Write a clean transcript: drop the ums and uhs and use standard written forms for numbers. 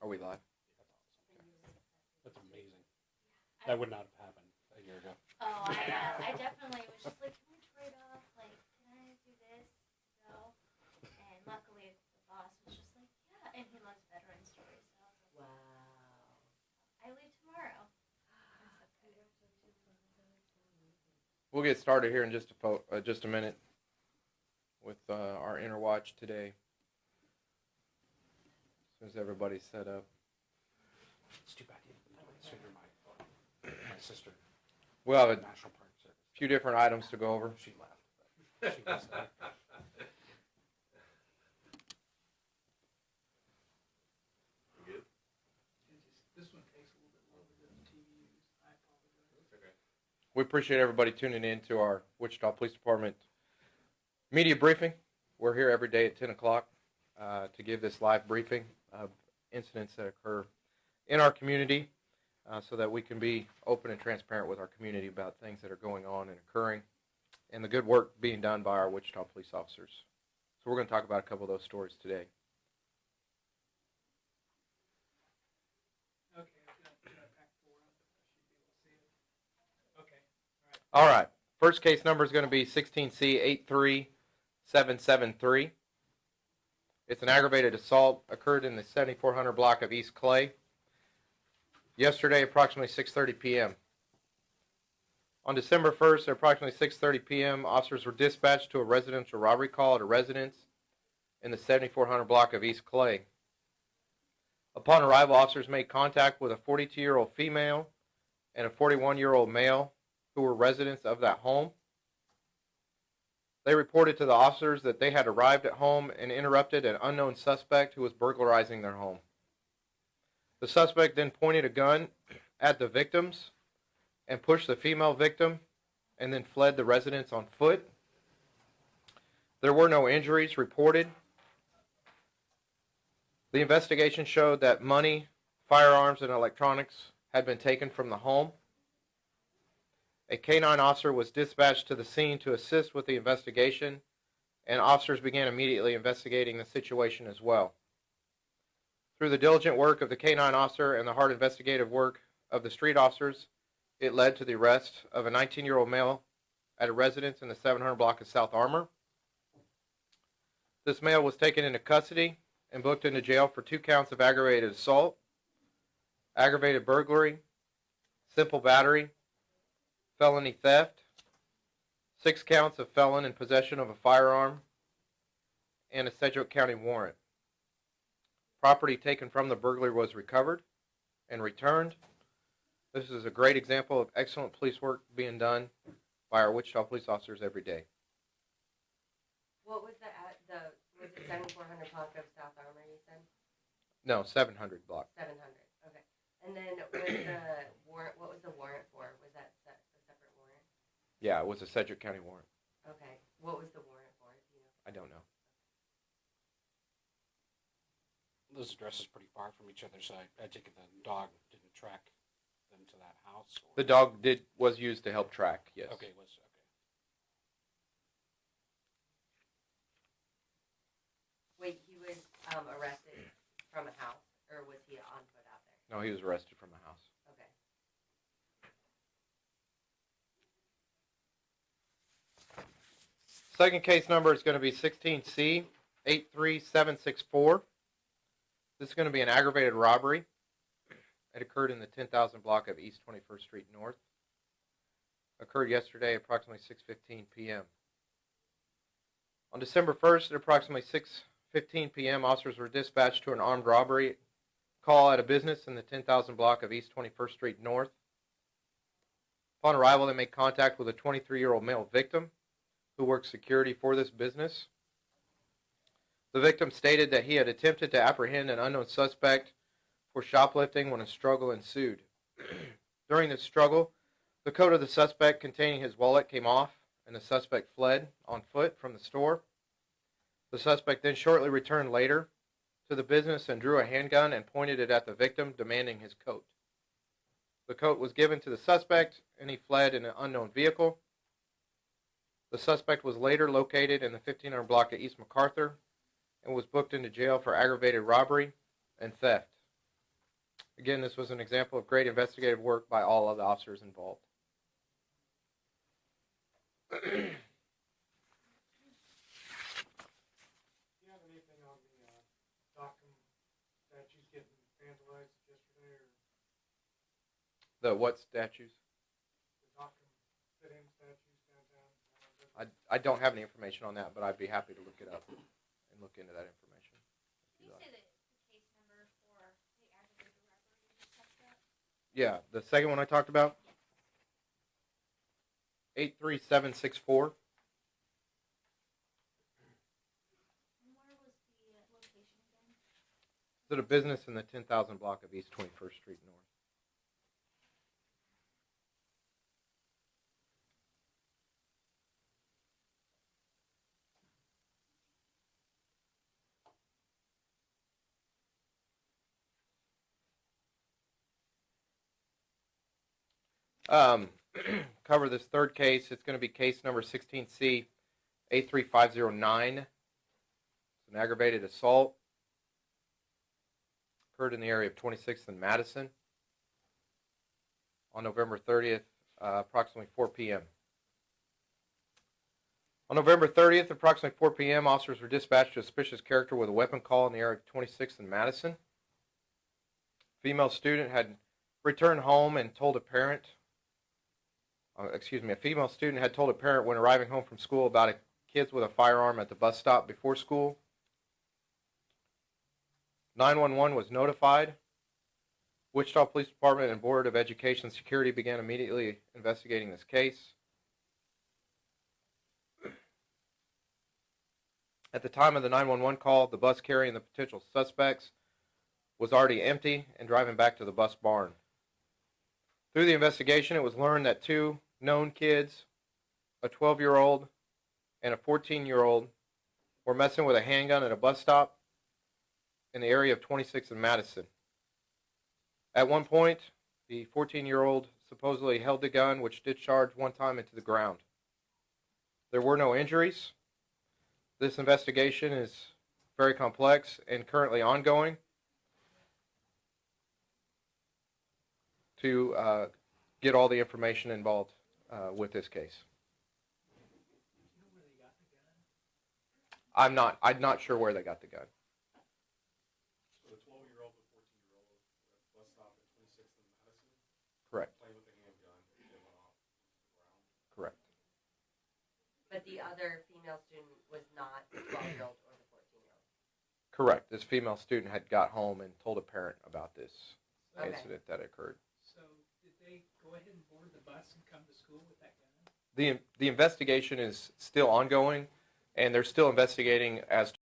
Are we live? That's amazing. That would not have happened a year ago. Oh, I know. I definitely was just like, can we trade off? Like, can I do this? So, and luckily the boss was just like, yeah. And he loves veteran stories. So I was like, wow. I leave tomorrow. We'll get started here in just a minute with our inner watch today. As soon as everybody's set up. It's too bad you didn't consider my sister. We'll have a National Park Service. few different items to go over. She left. She was there. Good. This one takes a little bit longer than the TVUs. I apologize. That's okay. We appreciate everybody tuning in to our Wichita Police Department media briefing. We're here every day at 10 o'clock to give this live briefing of incidents that occur in our community so that we can be open and transparent with our community about things that are going on and occurring and the good work being done by our Wichita police officers. So we're going to talk about a couple of those stories today. Okay, should I pack 4 up? I should be able to see it. Okay, all right. All right. First case number is going to be 16C83773. It's an aggravated assault occurred in the 7400 block of East Clay yesterday, approximately 6:30 p.m. On December 1st, at approximately 6:30 p.m., officers were dispatched to a residential robbery call at a residence in the 7400 block of East Clay. Upon arrival, officers made contact with a 42-year-old female and a 41-year-old male who were residents of that home. They reported to the officers that they had arrived at home and interrupted an unknown suspect who was burglarizing their home. The suspect then pointed a gun at the victims and pushed the female victim and then fled the residence on foot. There were no injuries reported. The investigation showed that money, firearms, and electronics had been taken from the home. A K-9 officer was dispatched to the scene to assist with the investigation, and officers began immediately investigating the situation as well. Through the diligent work of the K-9 officer and the hard investigative work of the street officers, it led to the arrest of a 19-year-old male at a residence in the 700 block of South Armour. This male was taken into custody and booked into jail for 2 counts of aggravated assault, aggravated burglary, simple battery, felony theft, 6 counts of felon in possession of a firearm, and a Sedgwick County warrant. Property taken from the burglary was recovered and returned. This is a great example of excellent police work being done by our Wichita police officers every day. What was was it 7400 block of South Armour, you said? No, 700 block. 700, okay. And then was the warrant, what was the warrant for? Was that a separate warrant? Yeah, it was a Sedgwick County warrant. Okay. What was the warrant for? Do you know? I don't know. Those addresses pretty far from each other, so I take it the dog didn't track them to that house? Or? The dog was used to help track, yes. Okay, it was, okay. Wait, he was arrested from a house, or was he on foot out there? No, he was arrested from a house. Okay. Second case number is going to be 16C83764. This is going to be an aggravated robbery. It occurred in the 10,000 block of East 21st Street North. Occurred yesterday, approximately 6:15 p.m. On December 1st, at approximately 6:15 p.m., officers were dispatched to an armed robbery call at a business in the 10,000 block of East 21st Street North. Upon arrival, they made contact with a 23-year-old male victim who worked security for this business. The victim stated that he had attempted to apprehend an unknown suspect for shoplifting when a struggle ensued. During this struggle, the coat of the suspect containing his wallet came off, and the suspect fled on foot from the store. The suspect then shortly returned later to the business and drew a handgun and pointed it at the victim, demanding his coat. The coat was given to the suspect, and he fled in an unknown vehicle. The suspect was later located in the 1500 block of East MacArthur and was booked into jail for aggravated robbery and theft. Again, this was an example of great investigative work by all of the officers involved. Do you have anything on the Dockham statues getting vandalized yesterday, or The what statues? the Dockham sit-in statues downtown? I don't have any information on that, but I'd be happy to look it up and look into that information. Can you say the case number for the aggravated robbery you just talked about? Yeah, the second one I talked about, 83764. And where was the location again? Is it a business in the 10,000 block of East 21st Street North? Cover this third case. It's going to be case number 16C 83509. It's an aggravated assault. Occurred in the area of 26th and Madison on November 30th, approximately 4 p.m. On November 30th, approximately 4 p.m., officers were dispatched to a suspicious character with a weapon call in the area of 26th and Madison. Female student had returned home and told a parent. A female student had told a parent when arriving home from school about kids with a firearm at the bus stop before school. 911 was notified. Wichita Police Department and Board of Education and Security began immediately investigating this case. At the time of the 911 call, the bus carrying the potential suspects was already empty and driving back to the bus barn. Through the investigation, it was learned that two known kids, a 12-year-old and a 14-year-old, were messing with a handgun at a bus stop in the area of 26th and Madison. At one point, the 14-year-old supposedly held the gun, which discharged one time into the ground. There were no injuries. This investigation is very complex and currently ongoing to get all the information involved with this case. Do you know where they got the gun? I'm not sure where they got the gun. So the 12-year-old and 14-year-old were at the bus stop at 26th and Madison, Correct. playing with a handgun, and they went off into the ground. Correct. But the other female student was not the 12-year-old or the 14-year-old. Correct. This female student had got home and told a parent about this Okay. incident that occurred. So did they go ahead and board the bus and come to school with that gun? The investigation is still ongoing, and they're still investigating as